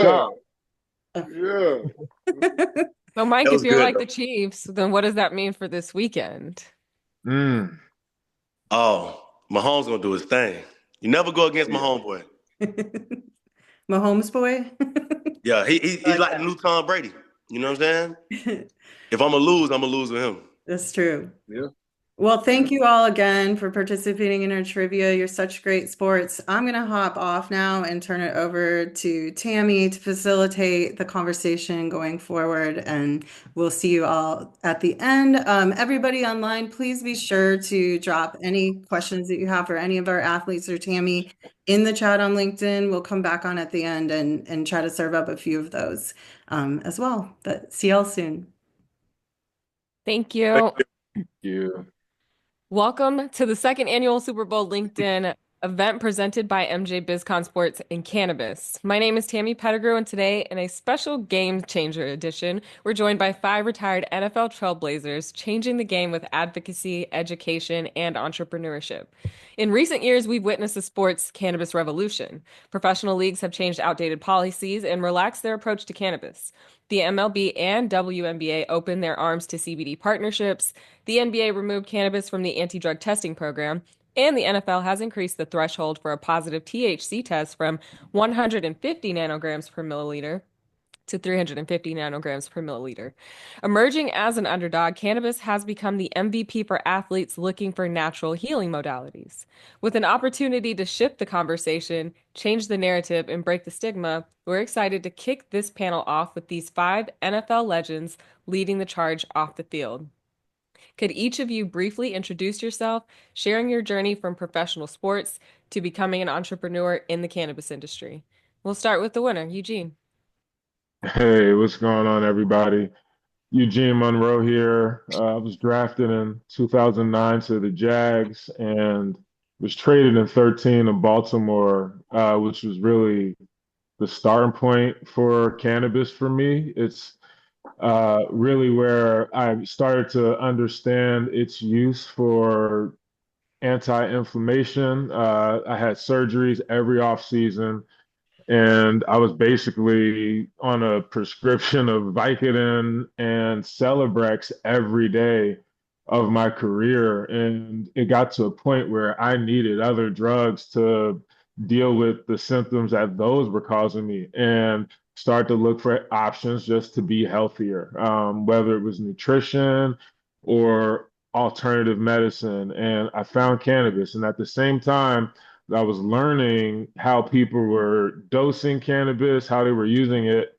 job. yeah. So, Mike, That if was you're good like the though. Chiefs, then what does that mean for this weekend? Mm. Oh, Mahomes gonna do his thing. You never go Oh against my yeah. homeboy. Mahomes boy. Yeah, I he's like like the new Tom Brady. You know what I'm saying? that. If I'm gonna lose with him. That's true. Yeah. Well, Yeah. thank you all again for participating in our trivia. You're such great sports. I'm going to hop off now and turn it over to Tammy to facilitate the conversation going forward. And we'll see you all at the end. Everybody online, please be sure to drop any questions that you have for any of our athletes or Tammy in the chat on LinkedIn. We'll come back on at the end and try to serve up a few of those as well. But see y'all soon. Thank Thank you. you. Yeah. Welcome to the second annual Super Bowl LinkedIn event presented by MJ BizCon Sports and Cannabis. My name is Tammy Pettigrew, and today, in a special Game Changer edition, we're joined by five retired NFL trailblazers changing the game with advocacy, education, and entrepreneurship. In recent years, we've witnessed the sports cannabis revolution. Professional leagues have changed outdated policies and relaxed their approach to cannabis. The MLB and WNBA opened their arms to CBD partnerships. The NBA removed cannabis from the anti-drug testing program, and the NFL has increased the threshold for a positive THC test from 150 nanograms per milliliter to 350 nanograms per milliliter. Emerging as an underdog, cannabis has become the MVP for athletes looking for natural healing modalities. With an opportunity to shift the conversation, change the narrative, and break the stigma, we're excited to kick this panel off with these five NFL legends leading the charge off the field. Could each of you briefly introduce yourself, sharing your journey from professional sports to becoming an entrepreneur in the cannabis industry? We'll start with the winner, Eugene. Hey, what's going on, everybody? Eugene Monroe here. I was drafted in 2009 to the Jags and was traded in 13 to Baltimore, which was really the starting point for cannabis for me. It's really where I started to understand its use for anti-inflammation. I had surgeries every off season, and I was basically on a prescription of Vicodin and Celebrex every day of my career. And it got to a point where I needed other drugs to deal with the symptoms that those were causing me and start to look for options just to be healthier, whether it was nutrition or alternative medicine. And I found cannabis. And at the same time, I was learning how people were dosing cannabis, how they were using it.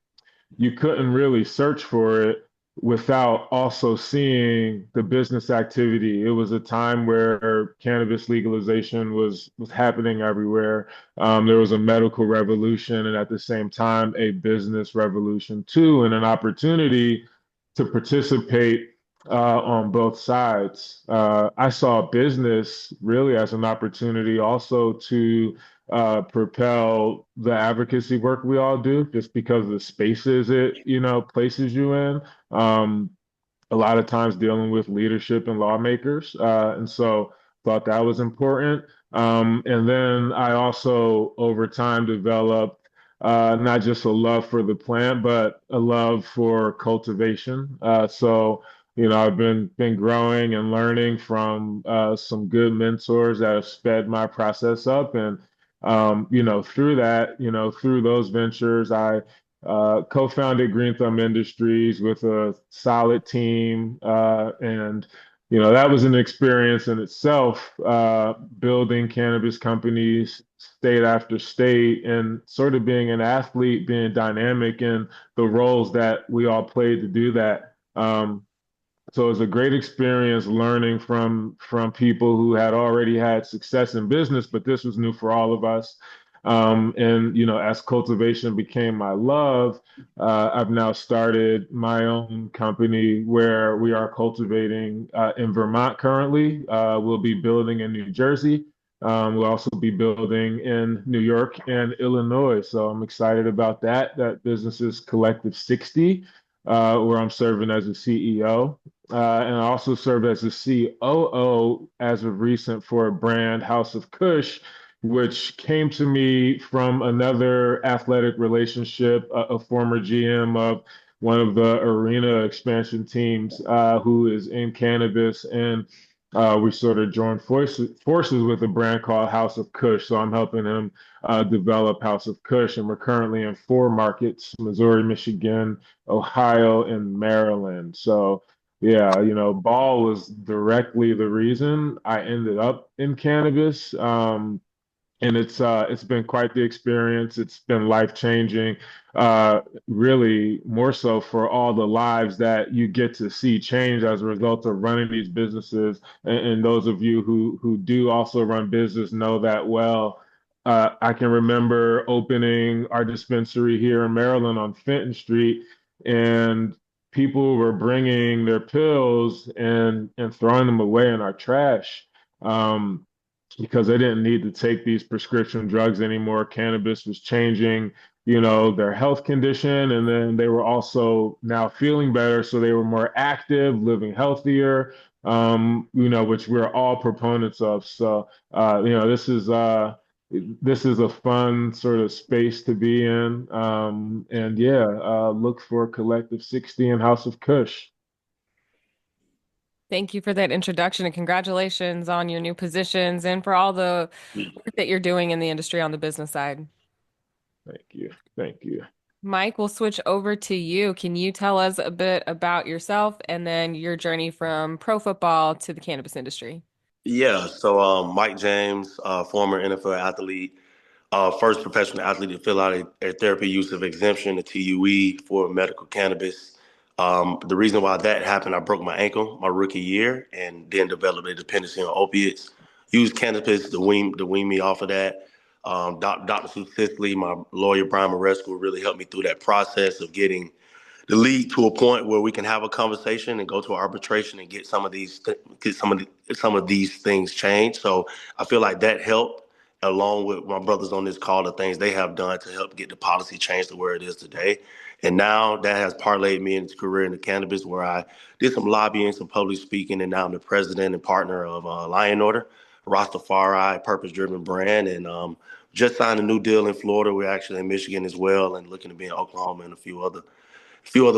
You couldn't really search for it without also seeing the business activity. It was a time where cannabis legalization was happening everywhere. There was a medical revolution, and at the same time, a business revolution too, and an opportunity to participate on both sides. I saw business really as an opportunity also to propel the advocacy work we all do, just because of the spaces it, places you in. Um, a lot of times dealing with leadership and lawmakers, and so thought that was important. And then I also, over time, developed not just a love for the plant, but a love for cultivation. So I've been growing and learning from some good mentors that have sped my process up, and through that, through those ventures, I co-founded Green Thumb Industries with a solid team, and that was an experience in itself, building cannabis companies state after state, and sort of being an athlete, being dynamic in the roles that we all played to do that. So it was a great experience learning from people who had already had success in business, but this was new for all of us. And as cultivation became my love, I've now started my own company where we are cultivating in Vermont currently. We'll be building in New Jersey. We'll also be building in New York and Illinois. So I'm excited about that. That business is Collective 60, where I'm serving as a CEO. And I also served as a COO as of recent for a brand, House of Kush, which came to me from another athletic relationship, a former GM of one of the arena expansion teams who is in cannabis. And we sort of joined forces with a brand called House of Kush. So I'm helping him develop House of Kush. And we're currently in 4 markets: Missouri, Michigan, Ohio, and Maryland. So yeah, ball was directly the reason I ended up in cannabis. And it's been quite the experience. It's been life-changing, really more so for all the lives that you get to see change as a result of running these businesses. And those of you who do also run business know that well. I can remember opening our dispensary here in Maryland on Fenton Street, and people were bringing their pills and throwing them away in our trash. Um, because they didn't need to take these prescription drugs anymore. Cannabis was changing, their health condition, and then they were also now feeling better, so they were more active, living healthier, which we're all proponents of. So, this is a fun sort of space to be in. And yeah, look for Collective 60 and House of Kush. Thank you for that introduction and congratulations on your new positions and for all the work that you're doing in the industry on the business side. Thank you. Thank you. Mike, we'll switch over to you. Can you tell us a bit about yourself and then your journey from pro football to the cannabis industry? Yeah, so Mike James, former NFL athlete, first professional athlete to fill out a therapy use of exemption, a TUE for medical cannabis. The reason why that happened, I broke my ankle my rookie year and then developed a dependency on opiates. Used cannabis to wean me off of that. Dr. Sue Sisley, my lawyer Brian Maresco, really helped me through that process of getting the league to a point where we can have a conversation and go to arbitration and get some of these things changed. So I feel like that helped, along with my brothers on this call, the things they have done to help get the policy changed to where it is today. And now that has parlayed me into a career in the cannabis, where I did some lobbying, some public speaking, and now I'm the president and partner of Lion Order, Rastafari, purpose-driven brand, and just signed a new deal in Florida. We're actually in Michigan as well, and looking to be in Oklahoma and a few other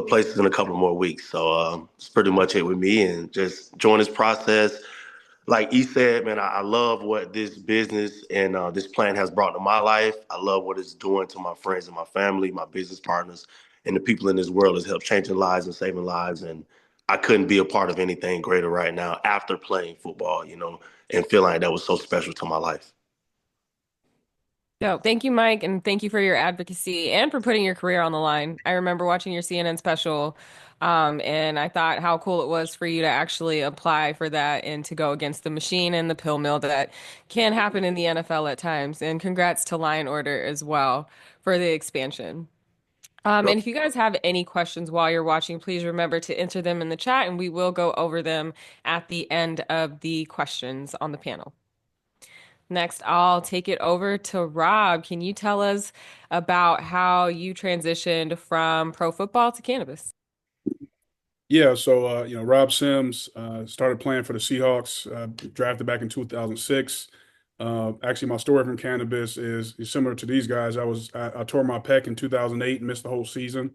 places in a couple more weeks. So it's pretty much it with me, and just join this process. Like he said, man, I love what this business and this plan has brought to my life. I love what it's doing to my friends and my family, my business partners, and the people in this world. Has helped changing lives and saving lives. And I couldn't be a part of anything greater right now after playing football, and feeling like that was so special to my life. No, thank you, Mike, and thank you for your advocacy and for putting your career on the line. I remember watching your CNN special, and I thought how cool it was for you to actually apply for that and to go against the machine and the pill mill that can happen in the NFL at times. And congrats to Lion Order as well for the expansion. And if you guys have any questions while you're watching, please remember to enter them in the chat, and we will go over them at the end of the questions on the panel. Next, I'll take it over to Rob. Can you tell us about how you transitioned from pro football to cannabis? Yeah, so Rob Sims started playing for the Seahawks, drafted back in 2006. Actually, my story from cannabis is similar to these guys. I tore my pec in 2008 and missed the whole season.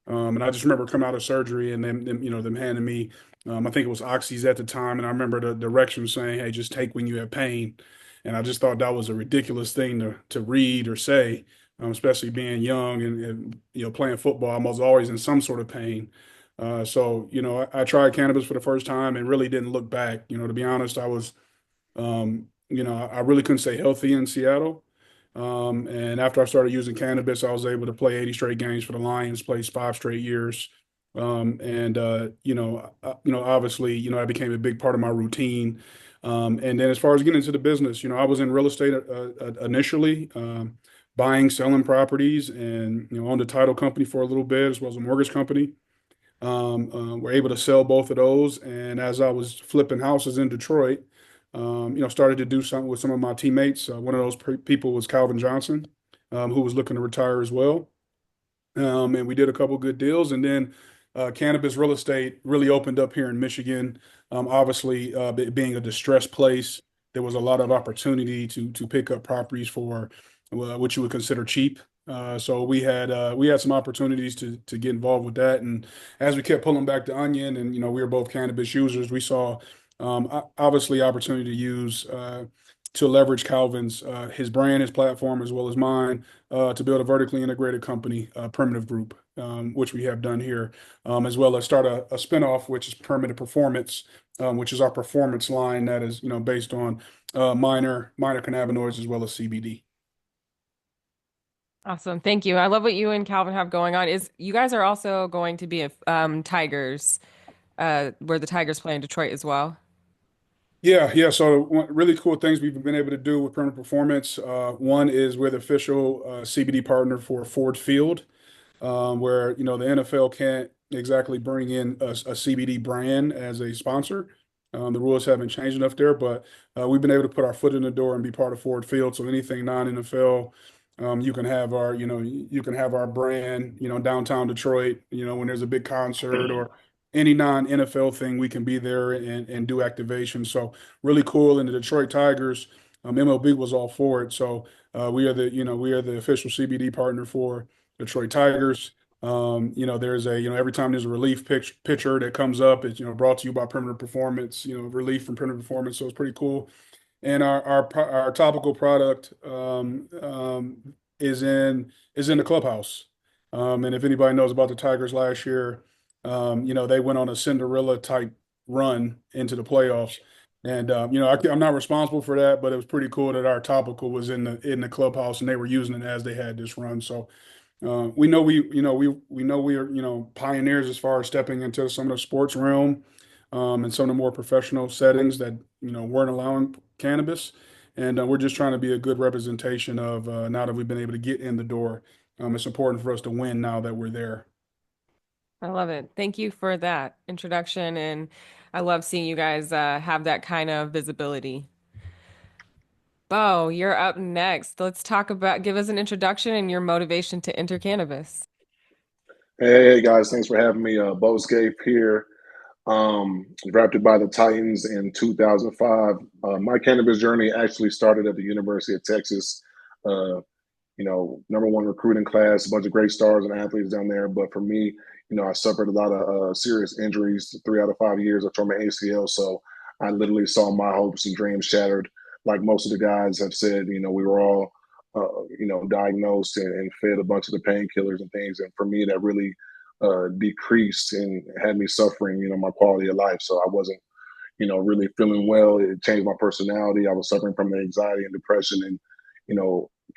And I just remember coming out of surgery and them handing me, I think it was oxys at the time, and I remember the directions saying, "Hey, just take when you have pain." And I just thought that was a ridiculous thing to read or say, especially being young and playing football. I was always in some sort of pain. So I tried cannabis for the first time and really didn't look back. To be honest, I really couldn't stay healthy in Seattle. And after I started using cannabis, I was able to play 80 straight games for the Lions, played 5 straight years. Obviously, that became a big part of my routine. And then as far as getting into the business, I was in real estate initially, buying, selling properties, and owned a title company for a little bit, as well as a mortgage company. We're able to sell both of those. And as I was flipping houses in Detroit, started to do something with some of my teammates. One of those people was Calvin Johnson, who was looking to retire as well. And we did a couple good deals. And then cannabis real estate really opened up here in Michigan. Obviously, being a distressed place, there was a lot of opportunity to pick up properties for what you would consider cheap. So we had some opportunities to get involved with that, and as we kept pulling back the onion, and we were both cannabis users, we saw obviously opportunity to use to leverage Calvin's his brand, his platform, as well as mine, to build a vertically integrated company, Primitiv Group, which we have done here, as well as start a spinoff, which is Primitiv Performance, which is our performance line that is based on minor cannabinoids as well as CBD. Awesome. Thank you. I love what you and Calvin have going on. Is you guys are also going to be at Tigers, where the Tigers play in Detroit as well? Yeah, yeah. So one really cool things we've been able to do with Primitive Performance. One is we're the official CBD partner for Ford Field, where the NFL can't exactly bring in a CBD brand as a sponsor. The rules haven't changed enough there, but we've been able to put our foot in the door and be part of Ford Field. So anything non-NFL, you can have our brand, downtown Detroit, when there's a big concert or any non-NFL thing, we can be there and do activation. So really cool. And the Detroit Tigers, MLB was all for it. So we are the official CBD partner for Detroit Tigers. There's every time there's a relief pitcher that comes up, it's brought to you by Primitive Performance, relief from Primitive Performance. So it's pretty cool. And our topical product is in the clubhouse. And if anybody knows about the Tigers last year, they went on a Cinderella type run into the playoffs. And I'm not responsible for that, but it was pretty cool that our topical was in the clubhouse and they were using it as they had this run. So we know we are pioneers as far as stepping into some of the sports realm, and some of the more professional settings that weren't allowing cannabis, and we're just trying to be a good representation of now that we've been able to get in the door. It's important for us to win now that we're there. I love it. Thank you for that introduction, and I love seeing you guys have that kind of visibility. Bo, you're up next. Let's give us an introduction and your motivation to enter cannabis. Hey guys, thanks for having me. Bo Scaife here. Drafted by the Titans in 2005. My cannabis journey actually started at the University of Texas. Uh, number one recruiting class, a bunch of great stars and athletes down there. But for me, I suffered a lot of serious injuries. 3 out of 5 years, I tore my ACL. So I literally saw my hopes and dreams shattered. Like most of the guys have said, we were all, diagnosed and fed a bunch of the painkillers and things. And for me, that really decreased and had me suffering, my quality of life. So I wasn't, really feeling well. It changed my personality. I was suffering from anxiety and depression. And,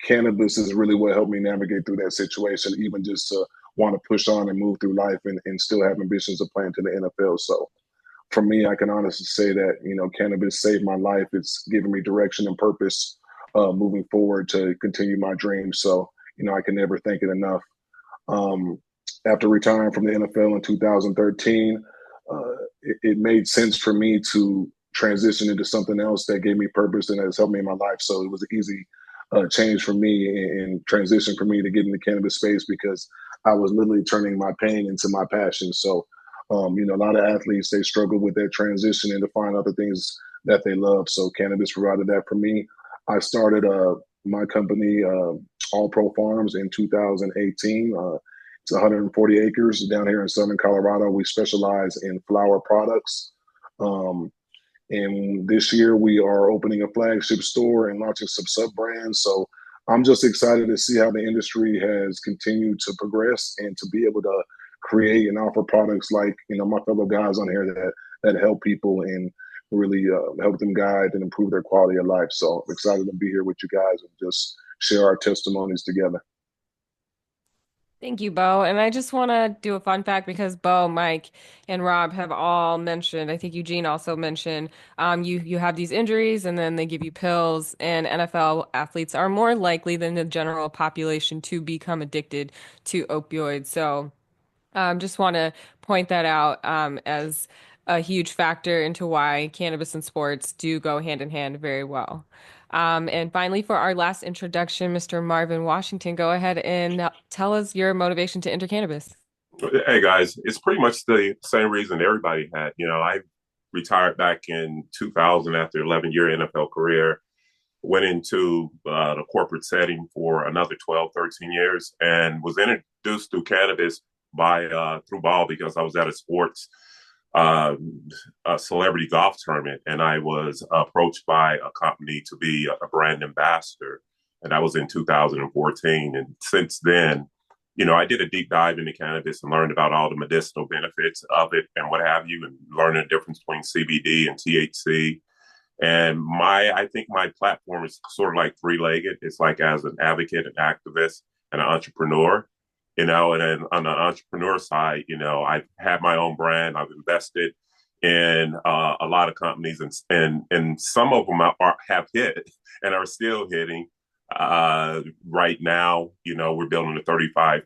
cannabis is really what helped me navigate through that situation, even just to want to push on and move through life and still have ambitions of playing to the NFL. So for me, I can honestly say that, cannabis saved my life. It's given me direction and purpose moving forward to continue my dreams. So, I can never thank it enough. After retiring from the NFL in 2013, it made sense for me to transition into something else that gave me purpose and has helped me in my life. So it was an easy change for me and transition for me to get in the cannabis space because I was literally turning my pain into my passion. So, a lot of athletes, they struggle with that transition and to find other things that they love. So cannabis provided that for me. I started my company, All Pro Farms, in 2018. It's 140 acres down here in Southern Colorado. We specialize in flower products. And this year we are opening a flagship store and launching some sub brands. So I'm just excited to see how the industry has continued to progress and to be able to create and offer products like, my fellow guys on here that help people and really help them guide and improve their quality of life. So I'm excited to be here with you guys and just share our testimonies together. Thank you, Bo. And I just want to do a fun fact because Bo, Mike, and Rob have all mentioned, I think Eugene also mentioned, you have these injuries and then they give you pills, and NFL athletes are more likely than the general population to become addicted to opioids. So just want to point that out as a huge factor into why cannabis and sports do go hand in hand very well. And finally, for our last introduction, Mr. Marvin Washington, go ahead and tell us your motivation to enter cannabis. Hey guys, it's pretty much the same reason everybody had. I retired back in 2000 after 11-year NFL career. Went into the corporate setting for another 12, 13 years, and was introduced to cannabis by through ball because I was at a sports a celebrity golf tournament, and I was approached by a company to be a brand ambassador, and that was in 2014. And since then, I did a deep dive into cannabis and learned about all the medicinal benefits of it and what have you, and learning the difference between CBD and THC. And I think my platform is sort of like three-legged. It's like as an advocate, an activist, and an entrepreneur. And then on the entrepreneur side, I've had my own brand. I've invested in a lot of companies, and some of them have hit and are still hitting. Right now, we're building a 35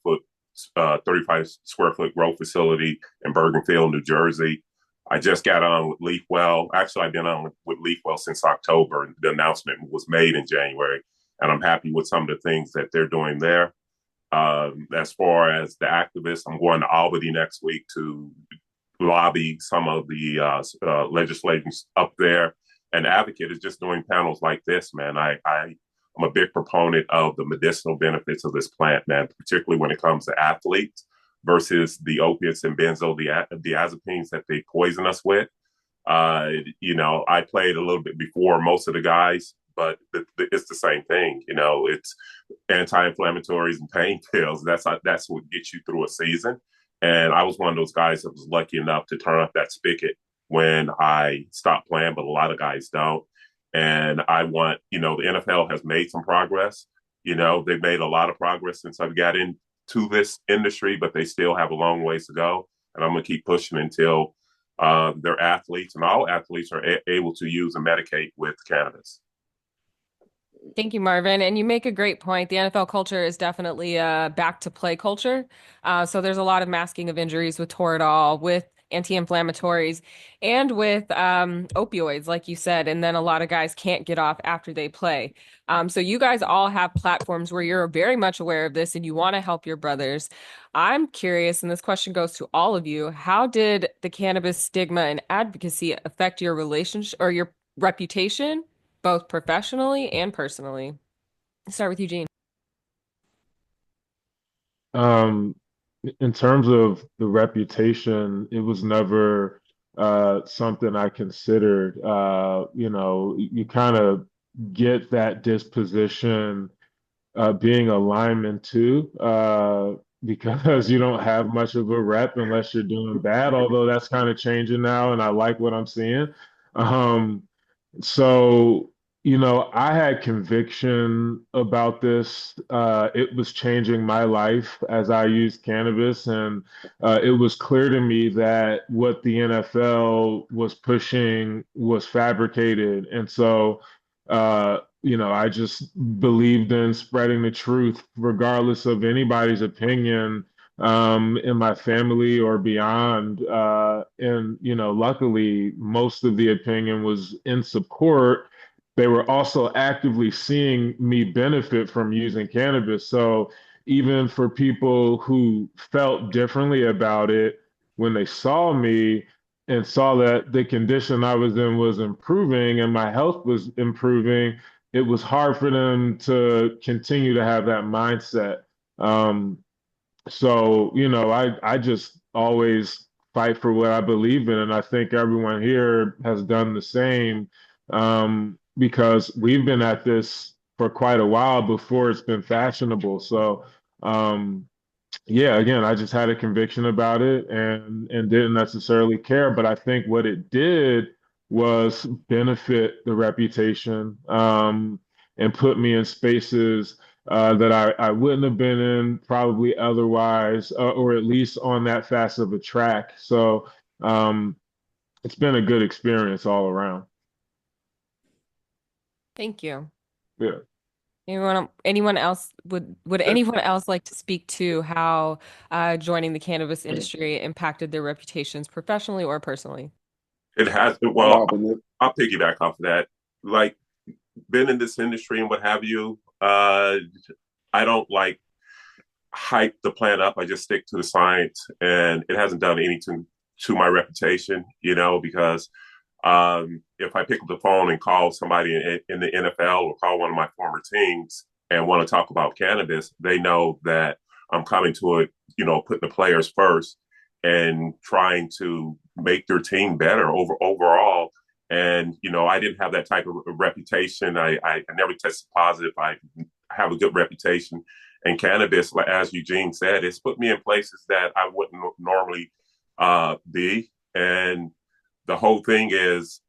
square foot grow facility in Bergenfield, New Jersey. I just got on with Leafwell. Actually, I've been on with Leafwell since October, and the announcement was made in January. And I'm happy with some of the things that they're doing there. As far as the activists, I'm going to Albany next week to lobby some of the legislators up there. And Advocate is just doing panels like this, man. I'm a big proponent of the medicinal benefits of this plant, man, particularly when it comes to athletes versus the opiates and benzodiazepines that they poison us with. I played a little bit before most of the guys, but it's the same thing. It's anti-inflammatories and pain pills. That's what gets you through a season. And I was one of those guys that was lucky enough to turn up that spigot when I stopped playing, but a lot of guys don't. And I want, the NFL has made some progress. They've made a lot of progress since I've got into this industry, but they still have a long ways to go. And I'm going to keep pushing until their athletes and all athletes are able to use and medicate with cannabis. Thank you, Marvin. And you make a great point. The NFL culture is definitely a back to play culture. So there's a lot of masking of injuries with Toradol, with anti-inflammatories, and with opioids, like you said. And then a lot of guys can't get off after they play. So you guys all have platforms where you're very much aware of this and you want to help your brothers. I'm curious, and this question goes to all of you, how did the cannabis stigma and advocacy affect your relationship or your reputation, both professionally and personally? Let's start with Eugene. In terms of the reputation, it was never something I considered. You kind of get that disposition being a lineman too, because you don't have much of a rep unless you're doing bad, although that's kind of changing now, and I like what I'm seeing. Um, so, I had conviction about this. It was changing my life as I used cannabis, and it was clear to me that what the NFL was pushing was fabricated. And so, I just believed in spreading the truth, regardless of anybody's opinion in my family or beyond. And, luckily, most of the opinion was in support. They were also actively seeing me benefit from using cannabis. So even for people who felt differently about it, when they saw me and saw that the condition I was in was improving and my health was improving, it was hard for them to continue to have that mindset. So, I just always fight for what I believe in, and I think everyone here has done the same, because we've been at this for quite a while before it's been fashionable. So, yeah, again, I just had a conviction about it and didn't necessarily care, but I think what it did was benefit the reputation, and put me in spaces that I wouldn't have been in probably otherwise, or at least on that fast of a track. So it's been a good experience all around. Thank you. Yeah. Anyone else would anyone else like to speak to how joining the cannabis industry impacted their reputations professionally or personally? It has. Well, I'll piggyback off of that. Like, been in this industry and what have you, I don't like hype the plant up. I just stick to the science, and it hasn't done anything to my reputation, because If I pick up the phone and call somebody in the NFL or call one of my former teams and want to talk about cannabis, they know that I'm coming to it, putting the players first and trying to make their team better overall. And, I didn't have that type of reputation. I never tested positive. I have a good reputation. And cannabis, as Eugene said, it's put me in places that I wouldn't normally be. And the whole thing is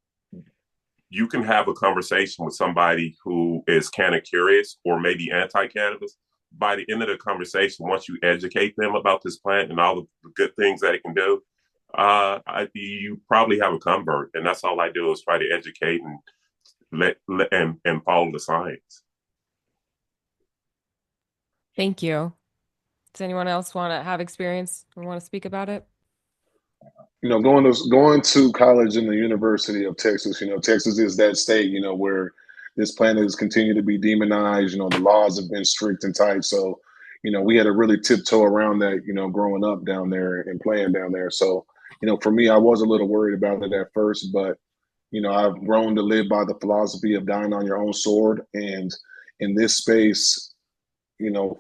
you can have a conversation with somebody who is kind of curious or maybe anti-cannabis. By the end of the conversation, once you educate them about this plant and all the good things that it can do, you probably have a convert. And that's all I do is try to educate and and follow the science. Thank you. Does anyone else want to have experience or want to speak about it? Going to college in the University of Texas, Texas is that state, where this plant has continued to be demonized. The laws have been strict and tight. So, we had to really tiptoe around that, growing up down there and playing down there. So, for me, I was a little worried about it at first, but, I've grown to live by the philosophy of dying on your own sword. And in this space,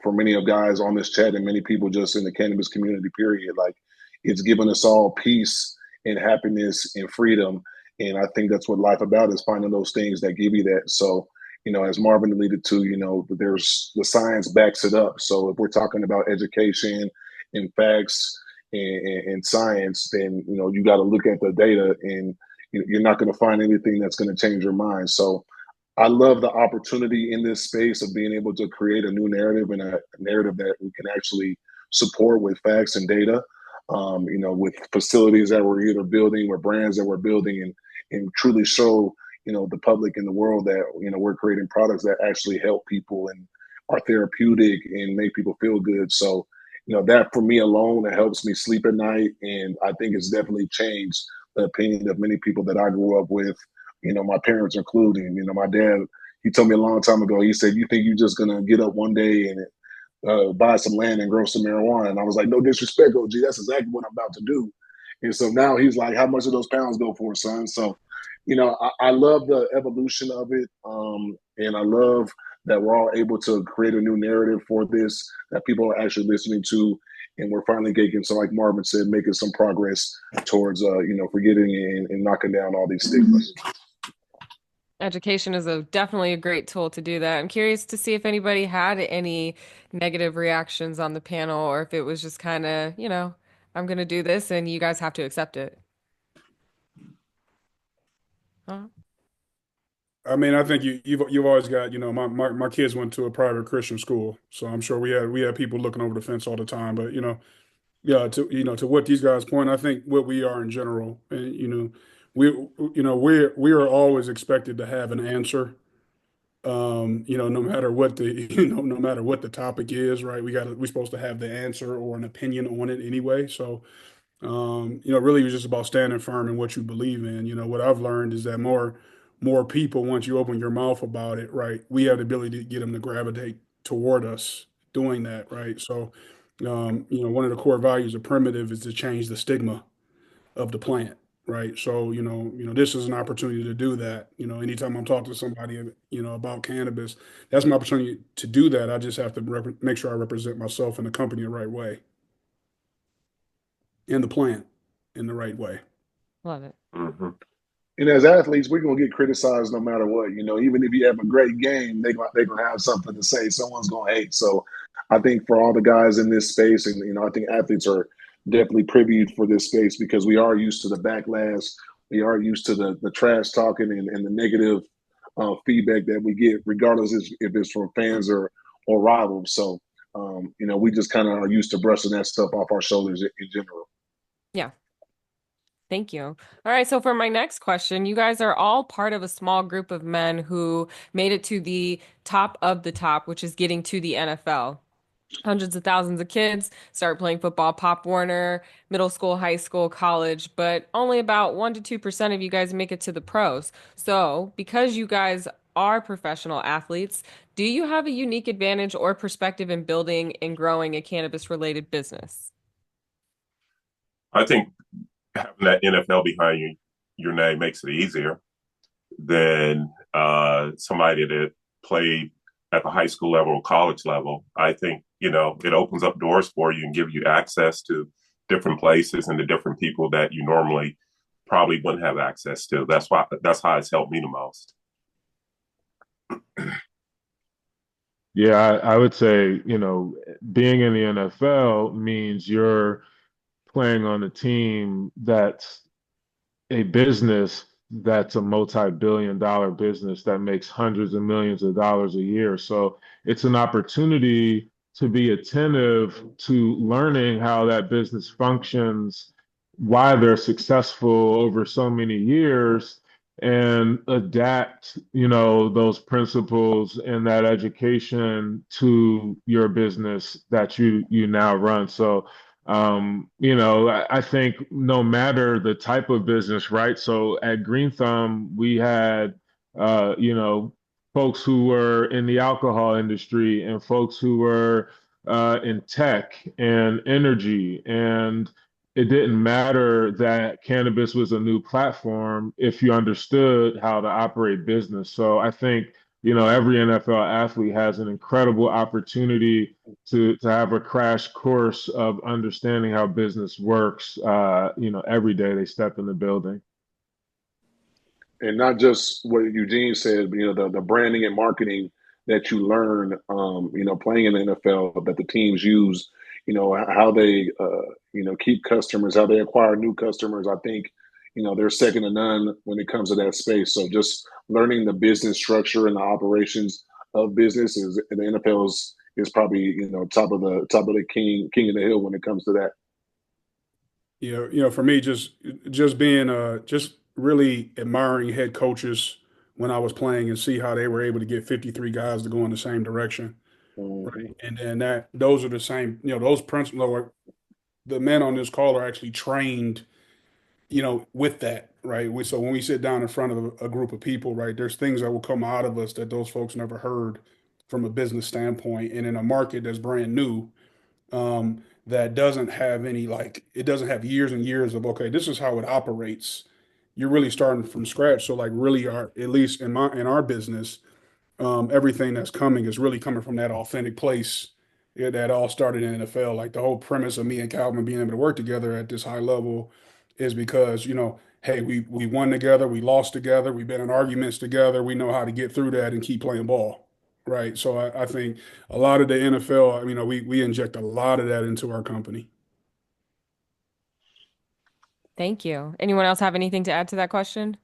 for many of guys on this chat and many people just in the cannabis community, period, like it's given us all peace and happiness and freedom. And I think that's what life about is finding those things that give you that. So, as Marvin alluded to, there's the science backs it up. So if we're talking about education and facts and science, then, you got to look at the data and you're not going to find anything that's going to change your mind. So I love the opportunity in this space of being able to create a new narrative and a narrative that we can actually support with facts and data. With facilities that we're either building or brands that we're building and truly show, the public and the world that, we're creating products that actually help people and are therapeutic and make people feel good. So, that for me alone, it helps me sleep at night. And I think it's definitely changed the opinion of many people that I grew up with, my parents including. My dad, he told me a long time ago, he said, "You think you're just going to get up one day and buy some land and grow some marijuana?" And I was like, "No disrespect, OG, that's exactly what I'm about to do." And so now he's like, "How much do those pounds go for, son?" So, I love the evolution of it. And I love that we're all able to create a new narrative for this, that people are actually listening to. And we're finally getting, so like Marvin said, making some progress towards, forgetting and knocking down all these stigmas. Education is definitely a great tool to do that. I'm curious to see if anybody had any negative reactions on the panel or if it was just kind of, I'm going to do this and you guys have to accept it. Huh? I mean, I think you've always got, my kids went to a private Christian school, so I'm sure we had people looking over the fence all the time. But yeah, to what these guys point, I think what we are in general, and we we are always expected to have an answer. No matter what the no matter what the topic is, right? We're supposed to have the answer or an opinion on it anyway. So really it was just about standing firm in what you believe in. What I've learned is that more people, once you open your mouth about it, right, we have the ability to get them to gravitate toward us doing that, right? So, one of the core values of Primitiv is to change the stigma of the plant, right? So, this is an opportunity to do that. Anytime I'm talking to somebody, about cannabis, that's my opportunity to do that. I just have to make sure I represent myself and the company the right way and the plant in the right way. Love it. Mm-hmm. And as athletes, we're gonna get criticized no matter what. Even if you have a great game, they're gonna have something to say. Someone's gonna hate. So I think for all the guys in this space, and I think athletes are definitely privy for this space because we are used to the backlash, we are used to the trash talking and the negative feedback that we get, regardless if it's from fans or rivals. So we just kind of are used to brushing that stuff off our shoulders in general. Yeah. Thank you. All right. So for my next question, you guys are all part of a small group of men who made it to the top of the top, which is getting to the NFL. Hundreds of thousands of kids start playing football, Pop Warner, middle school, high school, college, but only about 1% to 2% of you guys make it to the pros. So because you guys are professional athletes, do you have a unique advantage or perspective in building and growing a cannabis-related business? I think having that NFL behind you, your name makes it easier than somebody that played at the high school level or college level. I think, it opens up doors for you and give you access to different places and to different people that you normally probably wouldn't have access to. That's how it's helped me the most. Yeah, I would say, being in the NFL means you're playing on a team that's a business that's a multi-billion dollar business that makes hundreds of millions of dollars a year. So it's an opportunity to be attentive to learning how that business functions, why they're successful over so many years, and adapt, those principles and that education to your business that you now run. So I think no matter the type of business, right? So at Green Thumb, we had, folks who were in the alcohol industry and folks who were in tech and energy. And it didn't matter that cannabis was a new platform if you understood how to operate business. So I think, every NFL athlete has an incredible opportunity to have a crash course of understanding how business works, every day they step in the building. And not just what Eugene said, but the branding and marketing that you learn, playing in the NFL that the teams use, how they, keep customers, how they acquire new customers. I think, they're second to none when it comes to that space. So just learning the business structure and the operations of business is in the NFL is probably top of the king of the hill when it comes to that. For me, just being just really admiring head coaches when I was playing and see how they were able to get 53 guys to go in the same direction, Mm-hmm. right? And then those are the same, those principles. The men on this call are actually trained, with that, right? So when we sit down in front of a group of people, right, there's things that will come out of us that those folks never heard from a business standpoint, and in a market that's brand new, that doesn't have any it doesn't have years and years of, okay, this is how it operates. You're really starting from scratch. So really at least in our business, everything that's coming is really coming from that authentic place. Yeah, that all started in the NFL. Like the whole premise of me and Calvin being able to work together at this high level is because, hey, we won together, we lost together, we've been in arguments together, we know how to get through that and keep playing ball. Right. So I think a lot of the NFL, we inject a lot of that into our company. Thank you. Anyone else have anything to add to that question?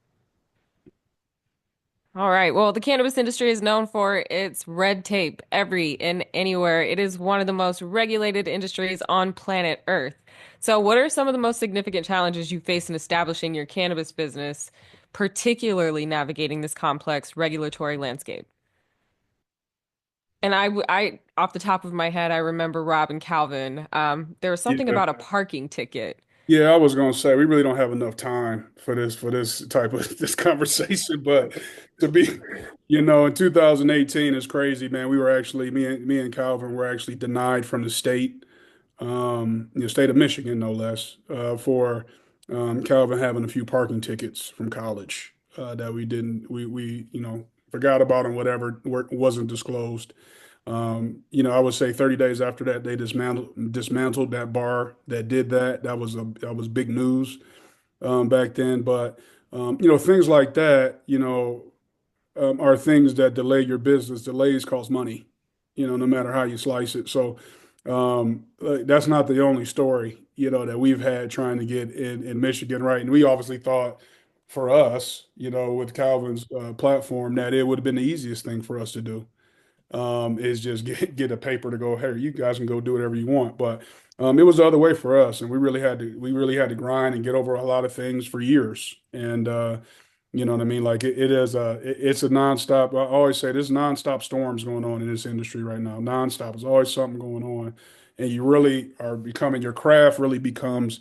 All right. Well, the cannabis industry is known for its red tape every and anywhere. It is one of the most regulated industries on planet Earth. So, what are some of the most significant challenges you face in establishing your cannabis business, particularly navigating this complex regulatory landscape? And off the top of my head, I remember Rob and Calvin. There was something Yeah. about a parking ticket. Yeah, I was gonna say we really don't have enough time for this type of this conversation, but to be, in 2018 is crazy, man. We were actually me and Calvin were actually denied from the state, state of Michigan, no less, for Calvin having a few parking tickets from college that we didn't we forgot about and whatever wasn't disclosed. I would say 30 days after that, they dismantled that bar that did that. That was big news back then. But things like that, are things that delay your business. Delays cost money, no matter how you slice it. So that's not the only story, that we've had trying to get in Michigan, right? And we obviously thought for us, with Calvin's platform, that it would have been the easiest thing for us to do, is just get a paper to go, hey, you guys can go do whatever you want. But it was the other way for us, and we really had to grind and get over a lot of things for years. And you know what I mean? Like it's a nonstop. I always say there's nonstop storms going on in this industry right now. Nonstop. There's always something going on, and you really are becoming your craft really becomes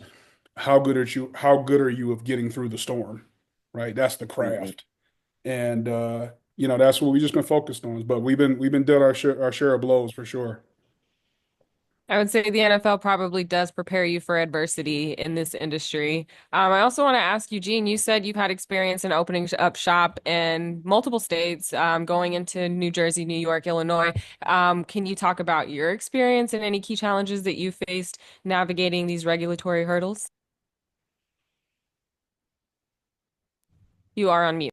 how good are you of getting through the storm, right? That's the Mm-hmm. craft. And that's what we've just been focused on. But we've been dealt our share of blows for sure. I would say the NFL probably does prepare you for adversity in this industry. I also want to ask Eugene, you said you've had experience in opening up shop in multiple states, going into New Jersey, New York, Illinois. Can you talk about your experience and any key challenges that you faced navigating these regulatory hurdles? You are on mute.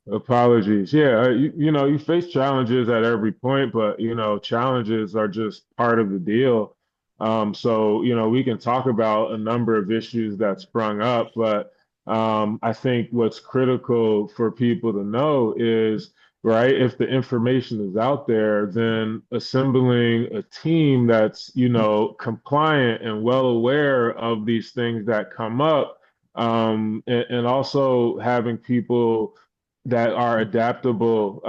Apologies. Yeah, you face challenges at every point, but challenges are just part of the deal. So, we can talk about a number of issues that sprung up, but I think what's critical for people to know is, right, if the information is out there, then assembling a team that's, compliant and well aware of these things that come up, and also having people that are adaptable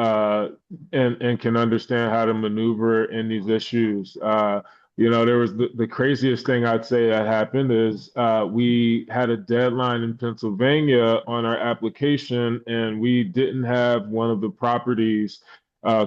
and can understand how to maneuver in these issues. There was the craziest thing I'd say that happened is we had a deadline in Pennsylvania on our application, and we didn't have one of the properties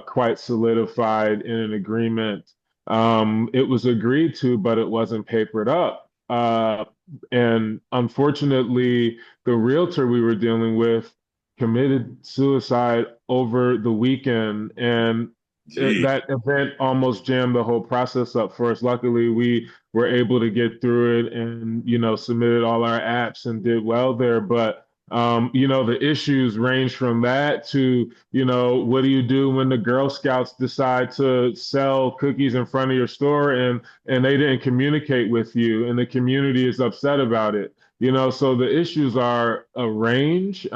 quite solidified in an agreement. It was agreed to, but it wasn't papered up. And unfortunately, the realtor we were dealing with committed suicide over the weekend, and Gee, that event almost jammed the whole process up for us. Luckily, we were able to get through it and, submitted all our apps and did well there. But, the issues range from that to, what do you do when the Girl Scouts decide to sell cookies in front of your store and they didn't communicate with you and the community is upset about it? So the issues are a range.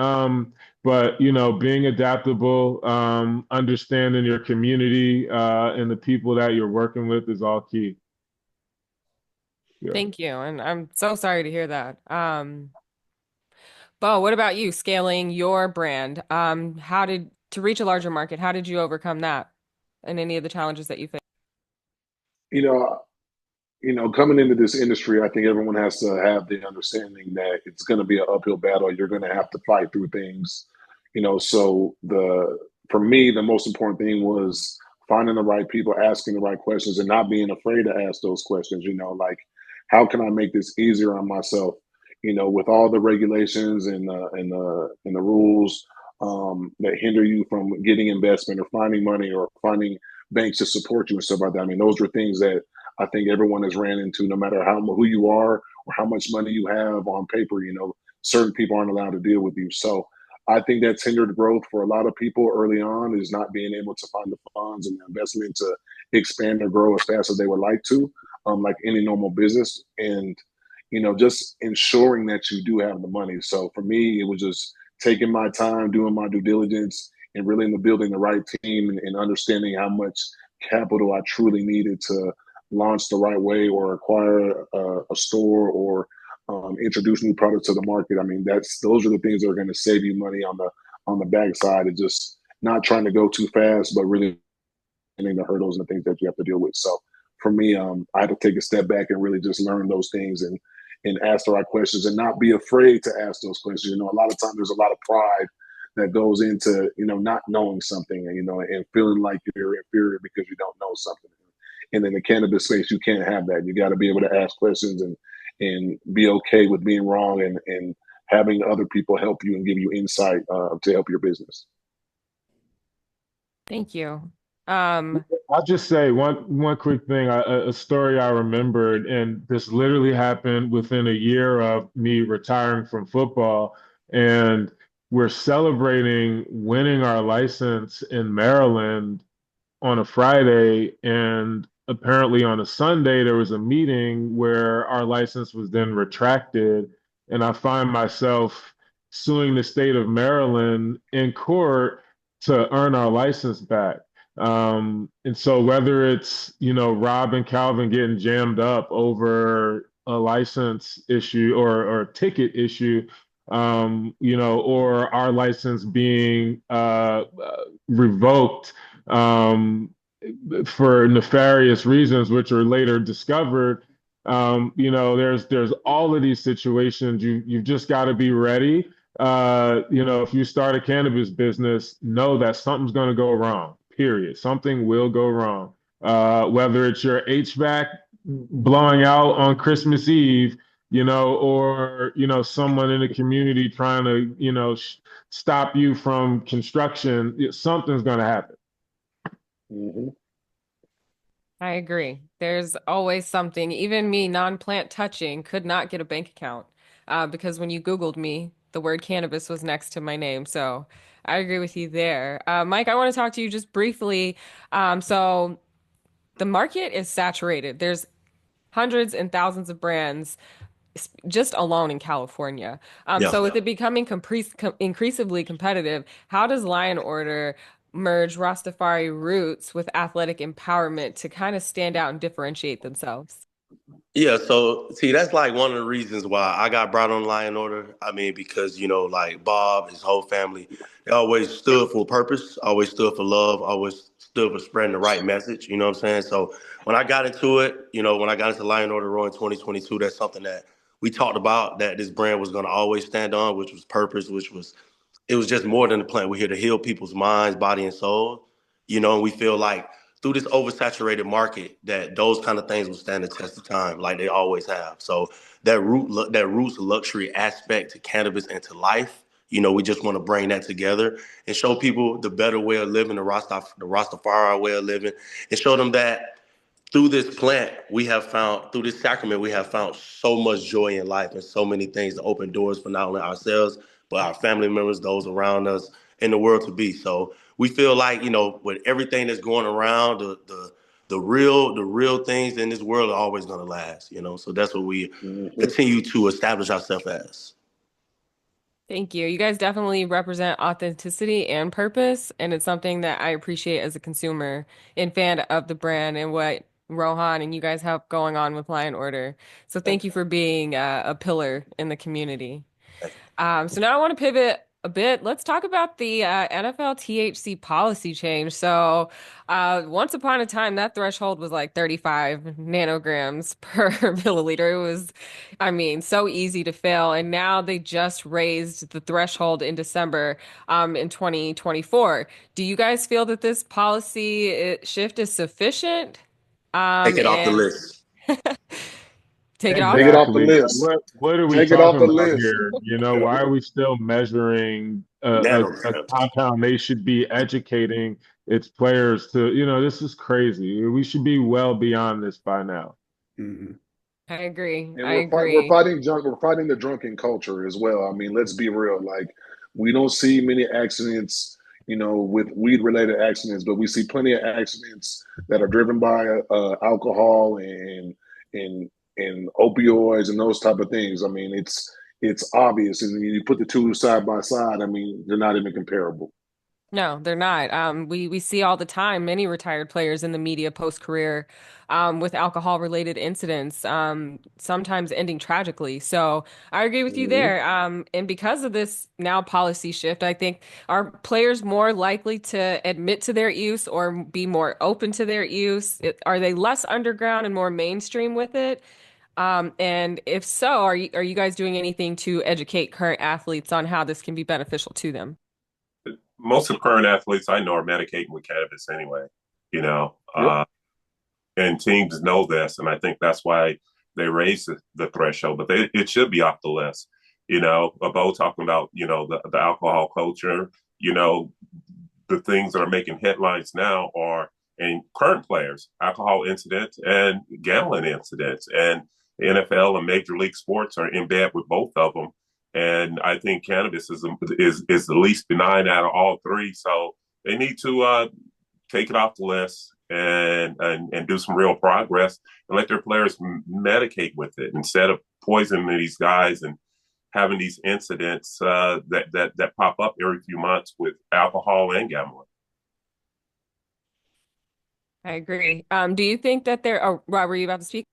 But being adaptable, understanding your community and the people that you're working with is all key. Yeah. Thank you. And I'm so sorry to hear that. Bo, what about you scaling your brand? To reach a larger market, how did you overcome that and any of the challenges that you faced? You know, coming into this industry, I think everyone has to have the understanding that it's going to be an uphill battle. You're going to have to fight through things. So for me, the most important thing was finding the right people, asking the right questions, and not being afraid to ask those questions. Like, how can I make this easier on myself? With all the regulations and the rules that hinder you from getting investment or finding money or finding banks to support you and stuff like that. I mean, those are things that I think everyone has ran into, no matter who you are or how much money you have on paper. Certain people aren't allowed to deal with you. So I think that's hindered growth for a lot of people early on, is not being able to find the funds and the investment to expand or grow as fast as they would like to, like any normal business. And just ensuring that you do have the money. So for me, it was just taking my time, doing my due diligence, and really in building the right team and understanding how much capital I truly needed to launch the right way or acquire a store or introduce new products to the market. I mean, those are the things that are going to save you money on the backside, and just not trying to go too fast, but really the hurdles and the things that you have to deal with. So for me, I had to take a step back and really just learn those things and ask the right questions and not be afraid to ask those questions. A lot of times there's a lot of pride that goes into, not knowing something, and feeling like you're inferior because you don't know something. And in the cannabis space, you can't have that. You got to be able to ask questions and be okay with being wrong and having other people help you and give you insight to help your business. Thank you. I'll just say one quick thing, a story I remembered, and this literally happened within a year of me retiring from football. And we're celebrating winning our license in Maryland on a Friday, and apparently on a Sunday there was a meeting where our license was then retracted, and I find myself suing the state of Maryland in court to earn our license back. And so whether it's, Rob and Calvin getting jammed up over a license issue or a ticket issue, or our license being revoked for nefarious reasons, which are later discovered. There's all of these situations. You've just got to be ready. If you start a cannabis business, know that something's going to go wrong. period. Something will go wrong. Whether it's your HVAC blowing out on Christmas Eve, or, someone in the community trying to, stop you from construction, something's going to happen. Mm-hmm. I agree. There's always something. Even me, non-plant touching, could not get a bank account because when you Googled me, the word cannabis was next to my name. So I agree with you there. Mike, I want to talk to you just briefly. So the market is saturated. There's hundreds and thousands of brands just alone in California. Yeah. So with it becoming increasingly competitive, how does Lion Order merge Rastafari roots with athletic empowerment to kind of stand out and differentiate themselves? Yeah, so see, that's like one of the reasons why I got brought on Lion Order. I mean, because, like Bob, his whole family, they always stood for purpose, always stood for love, always stood for spreading the right message. You know what I'm saying? So when I got into it, when I got into Lion Order Row in 2022, that's something that we talked about that this brand was going to always stand on, which was purpose, it was just more than a plant. We're here to heal people's minds, body, and soul. And we feel like through this oversaturated market that those kind of things will stand the test of time, like they always have. So that roots luxury aspect to cannabis and to life. We just want to bring that together and show people the better way of living, the Rastafari way of living, and show them that through this plant, through this sacrament, we have found so much joy in life and so many things to open doors for not only ourselves, but our family members, those around us, in the world to be. So we feel like, with everything that's going around, the real things in this world are always going to last, So that's what we continue to establish ourselves as. Thank you. You guys definitely represent authenticity and purpose, and it's something that I appreciate as a consumer and fan of the brand and what Rohan and you guys have going on with Lion Order. So thank you for being a pillar in the community. So now I want to pivot a bit. Let's talk about the NFL THC policy change. So once upon a time, that threshold was like 35 nanograms per milliliter. It was, so easy to fail. And now they just raised the threshold in December in 2024. Do you guys feel that this policy shift is sufficient? Take it off the And list. take it off? Take it off the Exactly. list. What are we Take it off talking the about list. here? Yeah. Why are we still measuring a Nanograms. compound? They should be educating its players to, this is crazy. We should be well beyond this by now. Mm-hmm. I agree. And I we're agree. fighting junk. We're fighting the drunken culture as well. I mean, let's be real. Like, we don't see many accidents, with weed related accidents, but we see plenty of accidents that are driven by alcohol and opioids and those type of things. I mean, it's obvious, and when you put the two side by side, I mean, they're not even comparable. No, they're not. We see all the time many retired players in the media post-career with alcohol-related incidents, sometimes ending tragically. So I agree with you Mhm. there. And because of this now policy shift, I think are players more likely to admit to their use or be more open to their use? Are they less underground and more mainstream with it? And if so, are you guys doing anything to educate current athletes on how this can be beneficial to them? Most of the current athletes I know are medicating with cannabis anyway, you know, Yep. and teams know this, and I think that's why they raised the threshold. But it should be off the list. Bo talking about the alcohol culture. The things that are making headlines now are in current players, alcohol incidents and gambling incidents, and the NFL and Major League Sports are in bed with both of them. And I think cannabis is the least benign out of all three. So they need to take it off the list and do some real progress and let their players medicate with it instead of poisoning these guys and having these incidents that pop up every few months with alcohol and gambling. I agree. Do you think that there are, Rob, were you about to speak?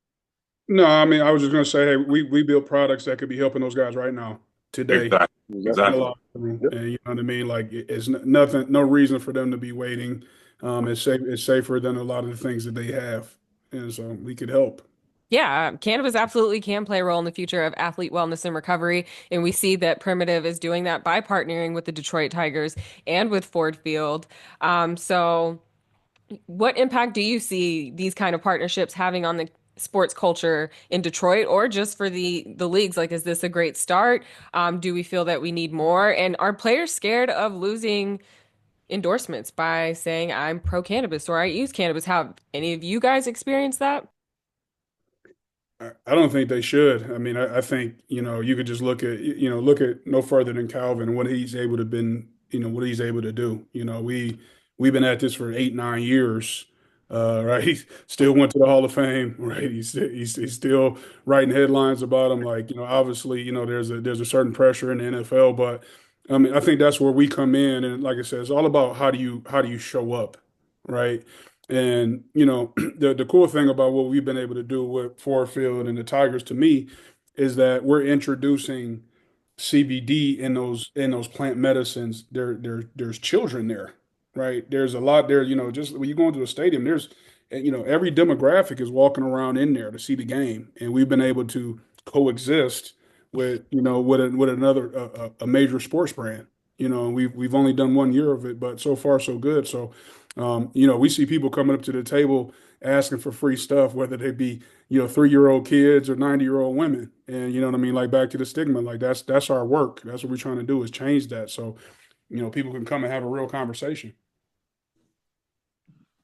No, I mean, I was just going to say, hey, we build products that could be helping those guys right now, today, Exactly. in the Exactly. locker room. Yep. And you know what I mean? Like, it's nothing, no reason for them to be waiting. It's safer than a lot of the things that they have. And so we could help. Yeah, cannabis absolutely can play a role in the future of athlete wellness and recovery. And we see that Primitiv is doing that by partnering with the Detroit Tigers and with Ford Field. So what impact do you see these kind of partnerships having on the sports culture in Detroit or just for the leagues? Like, is this a great start? Do we feel that we need more? And are players scared of losing endorsements by saying I'm pro cannabis or I use cannabis? Have any of you guys experienced that? I don't think they should. I mean, I think, you could just look at no further than Calvin and what he's able to been, what he's able to do. We've been at this for 8, 9 years, right? He still went to the Hall of Fame, right? He's still writing headlines about him. Like, obviously, there's a certain pressure in the NFL, but I mean, I think that's where we come in. And like I said, it's all about how do you show up, right? And the cool thing about what we've been able to do with Ford Field and the Tigers to me is that we're introducing CBD in those plant medicines. There's children there, right? There's a lot there. Just when you go into a stadium, there's every demographic is walking around in there to see the game, and we've been able to coexist with another a major sports brand. And we've only done 1 year of it, but so far so good. So we see people coming up to the table asking for free stuff, whether they be, 3-year-old kids or 90-year-old women. And you know what I mean? Like back to the stigma, like that's our work. That's what we're trying to do is change that. So, people can come and have a real conversation.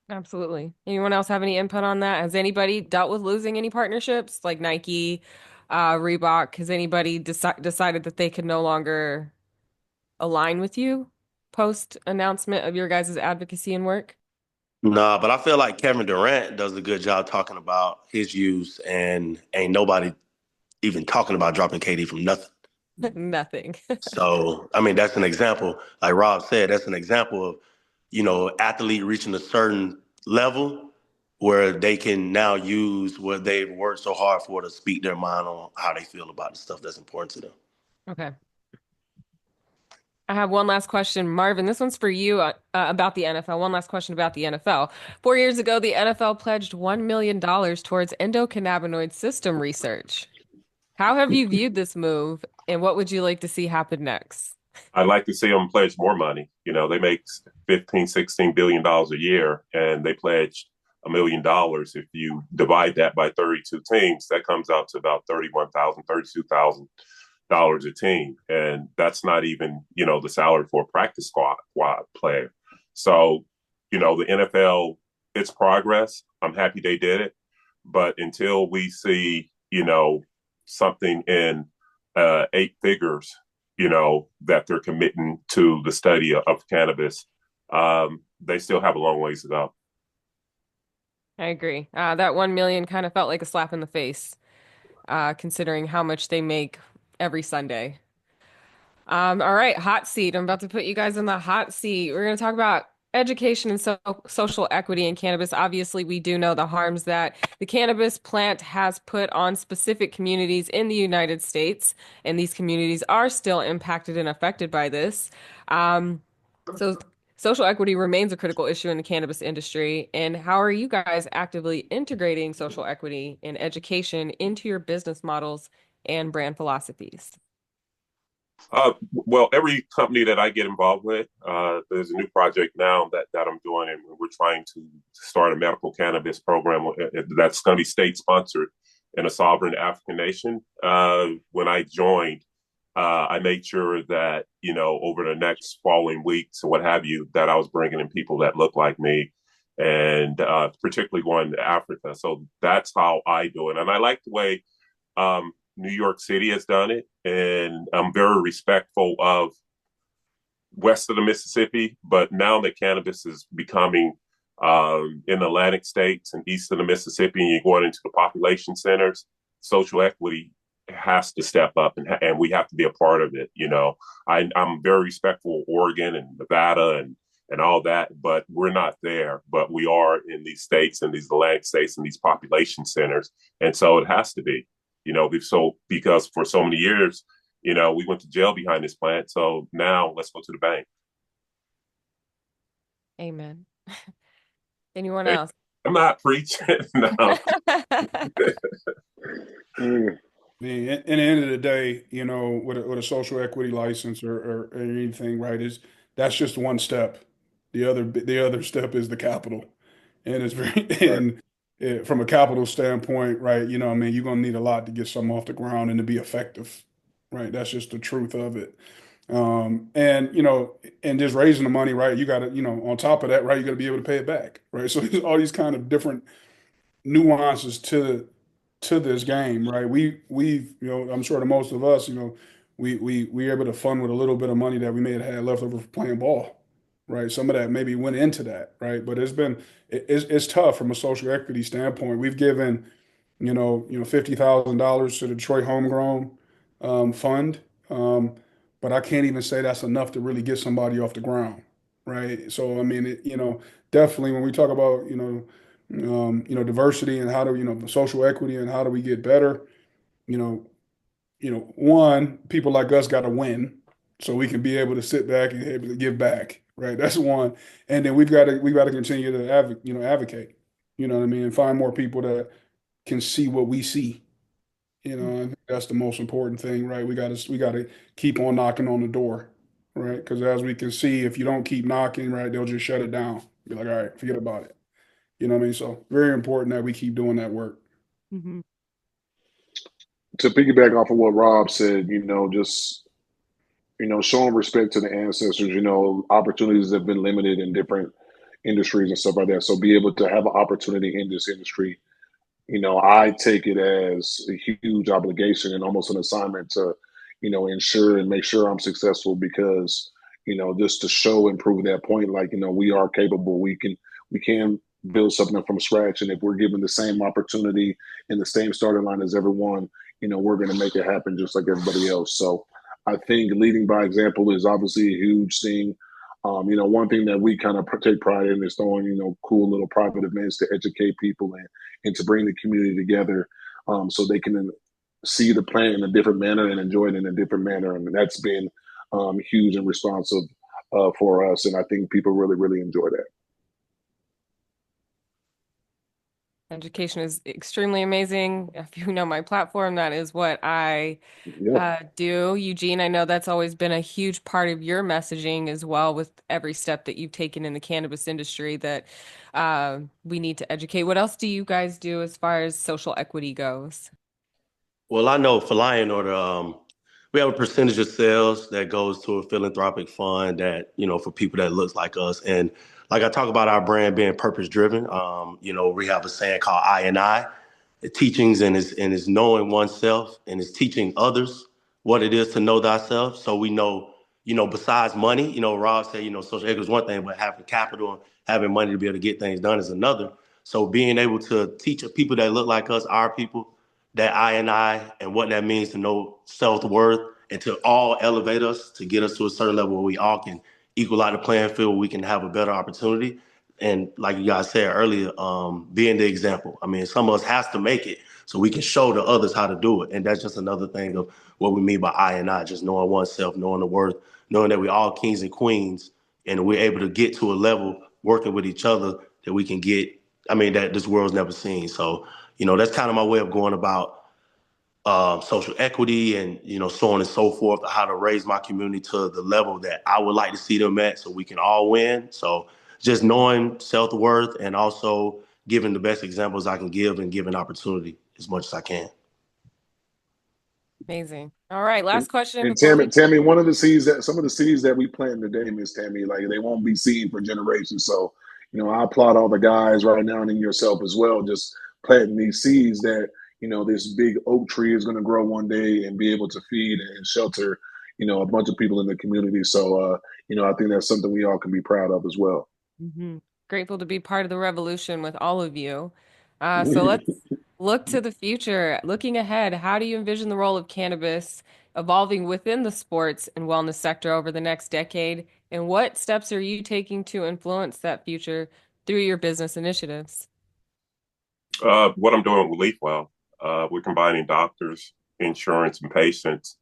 Absolutely. Anyone else have any input on that? Has anybody dealt with losing any partnerships like Nike, Reebok? Has anybody decided that they could no longer align with you post announcement of your guys' advocacy and work? Nah, but I feel like Kevin Durant does a good job talking about his use, and ain't nobody even talking about dropping KD from nothing. Nothing. So, I mean, that's an example. Like Rob said, that's an example of, athlete reaching a certain level where they can now use what they've worked so hard for to speak their mind on how they feel about the stuff that's important to them. Okay. I have one last question, Marvin. This one's for you about the NFL. One last question about the NFL. 4 years ago, the NFL pledged $1 million towards endocannabinoid system research. How have you viewed this move, and what would you like to see happen next? I'd like to see them pledge more money. They make 15, $16 billion a year, and they pledged $1 million. If you divide that by 32 teams, that comes out to about $32,000 a team. And that's not even, the salary for a practice squad player. So, the NFL, it's progress. I'm happy they did it. But until we see, something in 8 figures, that they're committing to the study of cannabis, they still have a long ways to go. I agree. That 1 million kind of felt like a slap in the face, considering how much they make every Sunday. All right, hot seat. I'm about to put you guys in the hot seat. We're going to talk about education and social equity in cannabis. Obviously, we do know the harms that the cannabis plant has put on specific communities in the United States, and these communities are still impacted and affected by this. So social equity remains a critical issue in the cannabis industry. And how are you guys actively integrating social equity and education into your business models and brand philosophies? Well, every company that I get involved with, there's a new project now that I'm doing, and we're trying to start a medical cannabis program that's going to be state sponsored in a sovereign African nation. When I joined, I made sure that, over the next following weeks or what have you, that I was bringing in people that look like me, and particularly going to Africa. So that's how I do it. And I like the way New York City has done it, and I'm very respectful of west of the Mississippi. But now that cannabis is becoming in the Atlantic states and east of the Mississippi, and you're going into the population centers, social equity has to step up, and we have to be a part of it. I'm very respectful of Oregon and Nevada and all that, but we're not there. But we are in these states and these Atlantic states and these population centers, and so it has to be. Because for so many years, we went to jail behind this plant. So now let's go to the bank. Amen. Anyone Hey, else? I'm not preaching. No. I mean, at the end of the day, with a social equity license or anything, right, that's just one step. The other step is the capital. and it's very Right. and from a capital standpoint, right? You know, what I mean, you're gonna need a lot to get something off the ground and to be effective, right? That's just the truth of it. And you know, and just raising the money, right? You got to, you know, on top of that, right? You got to be able to pay it back, right? So there's all these kind of different nuances to this game, right? We've, you know, I'm sure that most of us, you know, we able to fund with a little bit of money that we may have had left over for playing ball, right? Some of that maybe went into that, right? But it's tough from a social equity standpoint. We've given, $50,000 to the Detroit Homegrown fund, but I can't even say that's enough to really get somebody off the ground, right? So I mean, definitely when we talk about diversity and how do social equity and how do we get better, you know, one, people like us got to win so we can be able to sit back and able to give back, right? That's one. And then we got to continue to advocate, you know what I mean, and find more people that can see what we see. I think that's the most important thing, right? We got to keep on knocking on the door, right? Because as we can see, if you don't keep knocking, right, they'll just shut it down. Be like, all right, forget about it. You know what I mean? So very important that we keep doing that work. Mhm. To piggyback off of what Rob said, just showing respect to the ancestors. Opportunities have been limited in different industries and stuff like that. So be able to have an opportunity in this industry, I take it as a huge obligation and almost an assignment to, ensure and make sure I'm successful because, just to show and prove that point, like, we are capable. We can build something from scratch. And if we're given the same opportunity and the same starting line as everyone, we're going to make it happen just like everybody else. So I think leading by example is obviously a huge thing. One thing that we kind of take pride in is throwing, cool little private events to educate people and to bring the community together so they can see the plant in a different manner and enjoy it in a different manner. And that's been huge and responsive for us. And I think people really, really enjoy that. Education is extremely amazing. If you know my platform, that is what I Yeah. do. Eugene, I know that's always been a huge part of your messaging as well with every step that you've taken in the cannabis industry that we need to educate. What else do you guys do as far as social equity goes? Well, I know for Lion Order, we have a percentage of sales that goes to a philanthropic fund that, for people that looks like us. And like I talk about our brand being purpose driven, we have a saying called I, the teachings and is knowing oneself and is teaching others what it is to know thyself. So we know, besides money, Rob said, social equity is one thing, but having capital and having money to be able to get things done is another. So being able to teach people that look like us, our people, that I and what that means to know self-worth and to all elevate us to get us to a certain level where we all can equal out the playing field, where we can have a better opportunity. And like you guys said earlier, being the example. I mean, some of us has to make it so we can show the others how to do it. And that's just another thing of what we mean by I, just knowing oneself, knowing the worth, knowing that we're all kings and queens and we're able to get to a level working with each other that we can get, that this world's never seen. So, that's kind of my way of going about social equity and, so on and so forth, how to raise my community to the level that I would like to see them at so we can all win. So just knowing self-worth and also giving the best examples I can give and giving opportunity as much as I can. Amazing. All right, last question And before Tammy, some of the seeds that we plant today, Miss Tammy, like they won't be seen for generations. So, I applaud all the guys right now and yourself as well, just planting these seeds that, this big oak tree is going to grow one day and be able to feed and shelter, a bunch of people in the community. So, I think that's something we all can be proud of as well. Grateful to be part of the revolution with all of you. So let's look to the future. Looking ahead, how do you envision the role of cannabis evolving within the sports and wellness sector over the next decade? And what steps are you taking to influence that future through your business initiatives? What I'm doing with LeafWell, we're combining doctors, insurance, and patients,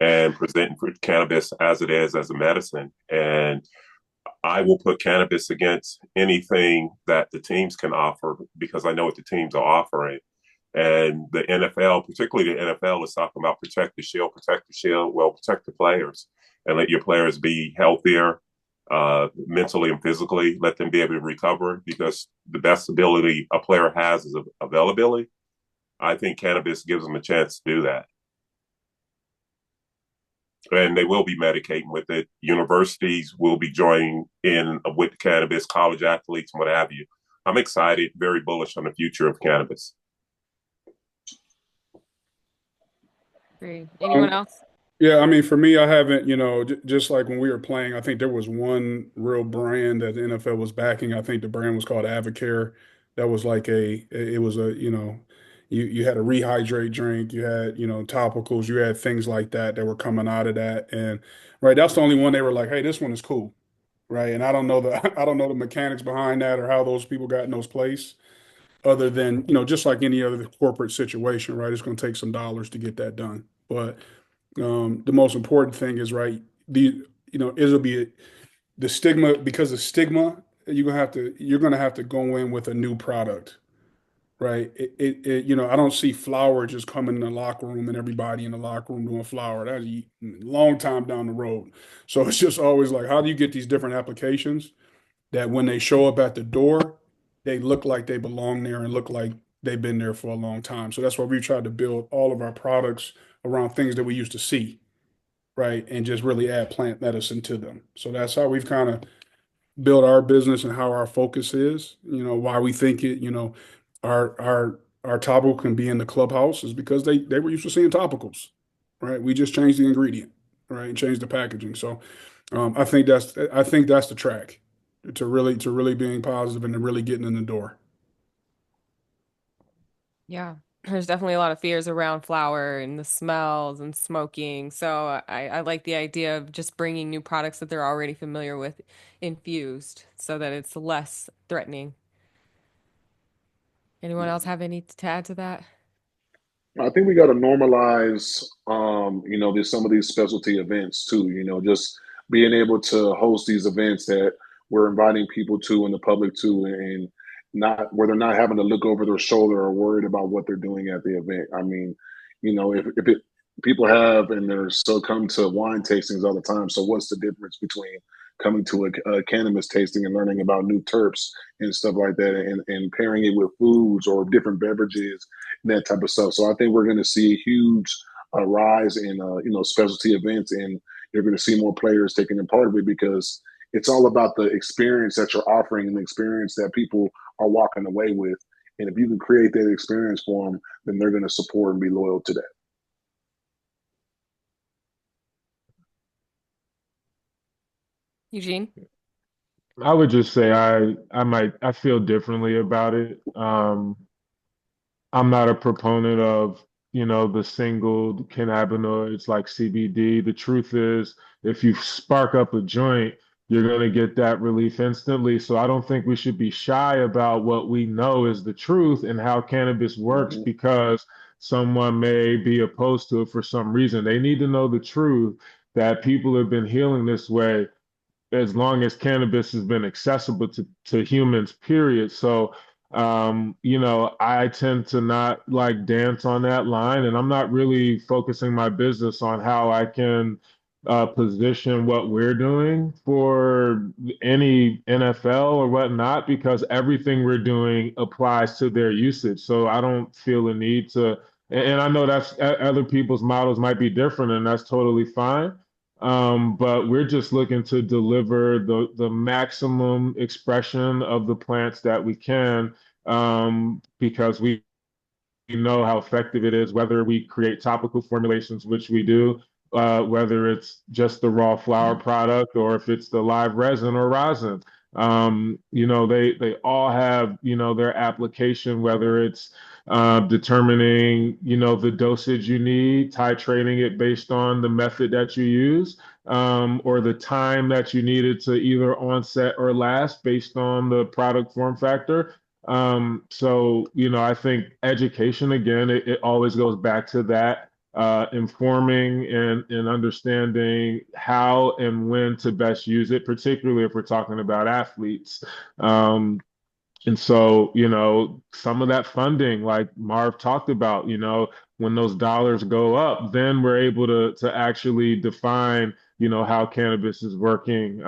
and presenting for cannabis as it is as a medicine. And I will put cannabis against anything that the teams can offer because I know what the teams are offering. And the NFL, particularly the NFL, is talking about protect the shield. Well, protect the players and let your players be healthier, mentally and physically, let them be able to recover, because the best ability a player has is availability. I think cannabis gives them a chance to do that. And they will be medicating with it. Universities will be joining in with cannabis, college athletes, and what have you. I'm excited, very bullish on the future of cannabis. Great. Anyone else? Yeah, I mean, for me, I haven't, just like when we were playing, I think there was one real brand that the NFL was backing. I think the brand was called Advocare. That was like it was a, you had a rehydrate drink, you had, topicals, you had things like that were coming out of that. And right, that's the only one they were like, hey, this one is cool. Right. And I don't know I don't know the mechanics behind that or how those people got in those places, other than, just like any other corporate situation, right? It's going to take some dollars to get that done. But the most important thing is, right, it'll be the stigma, because of stigma, you're gonna have to go in with a new product, right? I don't see flower just coming in the locker room and everybody in the locker room doing flower. That's a long time down the road. So it's just always like, how do you get these different applications that when they show up at the door, they look like they belong there and look like they've been there for a long time. So that's why we tried to build all of our products around things that we used to see, right? And just really add plant medicine to them. So that's how we've kind of built our business and how our focus is, why we think it, our topical can be in the clubhouse is because they were used to seeing topicals, right? We just changed the ingredient, right? And changed the packaging. So I think that's the track to really being positive and to really getting in the door. Yeah. There's definitely a lot of fears around flower and the smells and smoking. So I like the idea of just bringing new products that they're already familiar with infused so that it's less threatening. Anyone else have any to add to that? I think we got to normalize, there's some of these specialty events too. Just being able to host these events that we're inviting people to and the public to, and not where they're not having to look over their shoulder or worried about what they're doing at the event. I mean, if people have and they're so come to wine tastings all the time. So what's the difference between coming to a cannabis tasting and learning about new terps and stuff like that, and pairing it with foods or different beverages, and that type of stuff. So I think we're going to see a huge rise in specialty events, and you're going to see more players taking a part of it, because it's all about the experience that you're offering and the experience that people are walking away with. And if you can create that experience for them, then they're going to support and be loyal to that. Eugene? I would just say I feel differently about it. I'm not a proponent of, the single cannabinoids like CBD. The truth is, if you spark up a joint, you're going to get that relief instantly. So I don't think we should be shy about what we know is the truth and how cannabis works, Mm-hmm. because someone may be opposed to it for some reason. They need to know the truth, that people have been healing this way as long as cannabis has been accessible to humans, period. So, I tend to not like dance on that line, and I'm not really focusing my business on how I can position what we're doing for any NFL or whatnot, because everything we're doing applies to their usage. So I don't feel the need to, and I know that's other people's models might be different, and that's totally fine. But we're just looking to deliver the maximum expression of the plants that we can, because we know how effective it is, whether we create topical formulations, which we do, whether it's just the raw flower product or if it's the live resin or rosin. They all have, their application, whether it's determining, the dosage you need, titrating it based on the method that you use, or the time that you need it to either onset or last based on the product form factor. So, I think education, again, it always goes back to that, informing and understanding how and when to best use it, particularly if we're talking about athletes. And so, some of that funding, like Marv talked about, when those dollars go up, then we're able to actually define, how cannabis is working.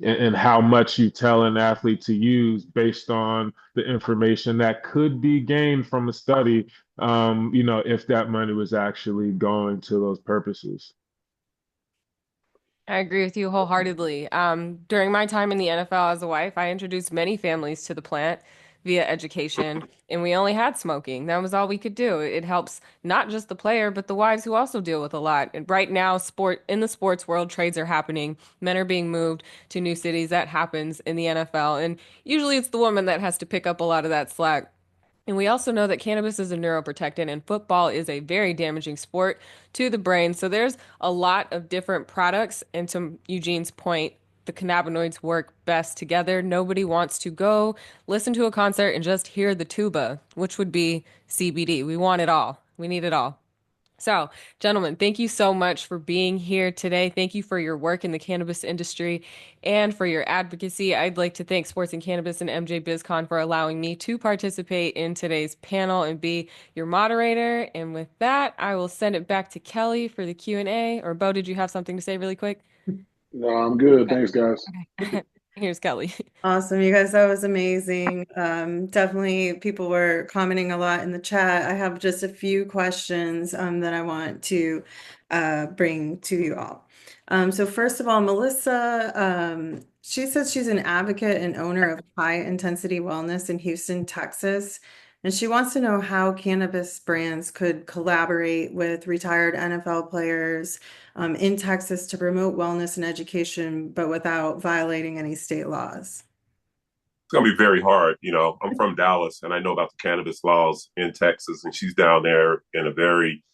and how much you tell an athlete to use based on the information that could be gained from a study, if that money was actually going to those purposes. I agree with you wholeheartedly. During my time in the NFL as a wife, I introduced many families to the plant via education, and we only had smoking. That was all we could do. It helps not just the player, but the wives who also deal with a lot. And right now, in the sports world, trades are happening. Men are being moved to new cities. That happens in the NFL, and usually it's the woman that has to pick up a lot of that slack. And we also know that cannabis is a neuroprotectant and football is a very damaging sport to the brain. So there's a lot of different products. And to Eugene's point, the cannabinoids work best together. Nobody wants to go listen to a concert and just hear the tuba, which would be CBD. We want it all. We need it all. So, gentlemen, thank you so much for being here today. Thank you for your work in the cannabis industry and for your advocacy. I'd like to thank Sports and Cannabis and MJ BizCon for allowing me to participate in today's panel and be your moderator. And with that, I will send it back to Kelly for the Q&A. Or Bo, did you have something to say really quick? No, I'm good. Thanks, guys. Okay. Here's Kelly. Awesome, you guys, that was amazing. Definitely people were commenting a lot in the chat. I have just a few questions that I want to bring to you all. So first of all, Melissa, she says she's an advocate and owner of High Intensity Wellness in Houston, Texas. And she wants to know how cannabis brands could collaborate with retired NFL players in Texas to promote wellness and education, but without violating any state laws. It's going to be very hard. I'm from Dallas and I know about the cannabis laws in Texas, and she's down there in a very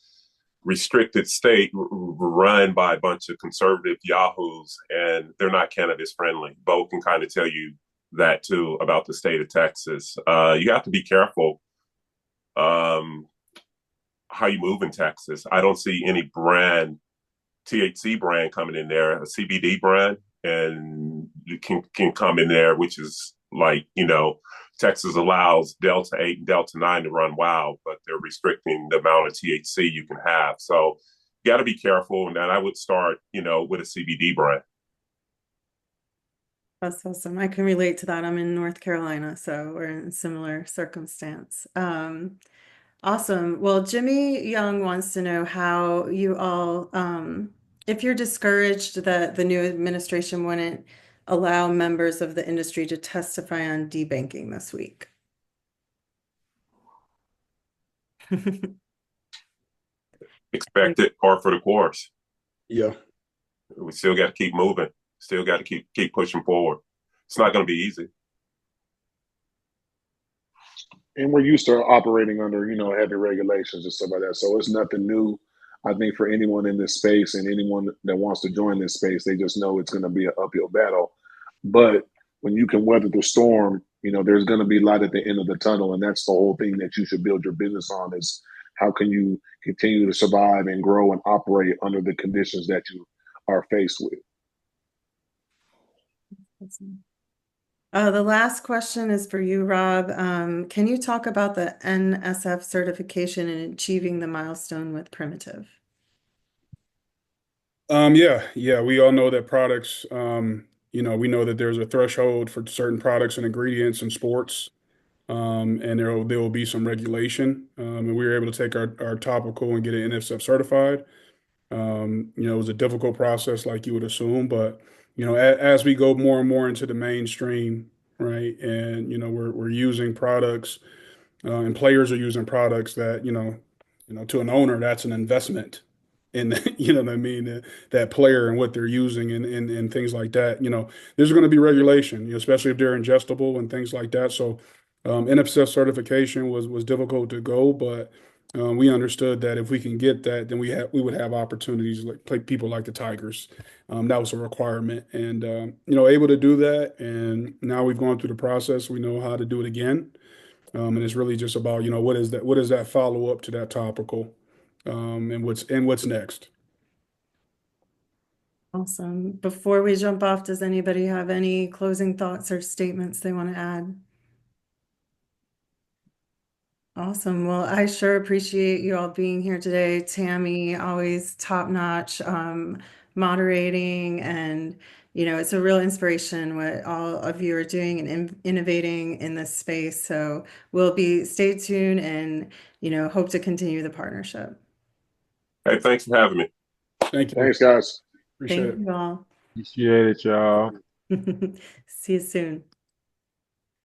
restricted state run by a bunch of conservative yahoos, and they're not cannabis friendly. Bo can kind of tell you that too about the state of Texas. You have to be careful how you move in Texas. I don't see any THC brand coming in there, a CBD brand, and you can come in there, which is like, Texas allows Delta 8 and Delta 9 to run wild, but they're restricting the amount of THC you can have. So you got to be careful. And then I would start, with a CBD brand. That's awesome. I can relate to that. I'm in North Carolina, so we're in a similar circumstance. Awesome. Well, Jimmy Young wants to know how you all, if you're discouraged that the new administration wouldn't allow members of the industry to testify on debanking this week. Expect it par for the course. Yeah. We still got to keep moving. Still got to keep pushing forward. It's not going to be easy. And we're used to operating under, heavy regulations and stuff like that. So it's nothing new, I think, for anyone in this space and anyone that wants to join this space. They just know it's going to be an uphill battle. But when you can weather the storm, there's going to be light at the end of the tunnel. And that's the whole thing that you should build your business on, is how can you continue to survive and grow and operate under the conditions that you are faced with. The last question is for you, Rob. Can you talk about the NSF certification and achieving the milestone with Primitiv? Yeah. We all know that products, we know that there's a threshold for certain products and ingredients in sports, and there will be some regulation. And we were able to take our topical and get it NSF certified. It was a difficult process, like you would assume, but as we go more and more into the mainstream, right, and we're using products, and players are using products that to an owner, that's an investment in what I mean, that player and what they're using and things like that. There's going to be regulation, especially if they're ingestible and things like that. So NSF certification was difficult to go, but we understood that if we can get that, then we would have opportunities like people like the Tigers. That was a requirement, and able to do that. And now we've gone through the process. We know how to do it again, and it's really just about what is that follow up to that topical, and what's next. Awesome. Before we jump off, does anybody have any closing thoughts or statements they want to add? Awesome. Well, I sure appreciate you all being here today. Tammy, always top notch, moderating and it's a real inspiration what all of you are doing and innovating in this space. So we'll stay tuned and, hope to continue the partnership. Hey, thanks for having me. Thank you. Thanks, guys. Appreciate Thank it. you all. Appreciate it, y'all. See you soon.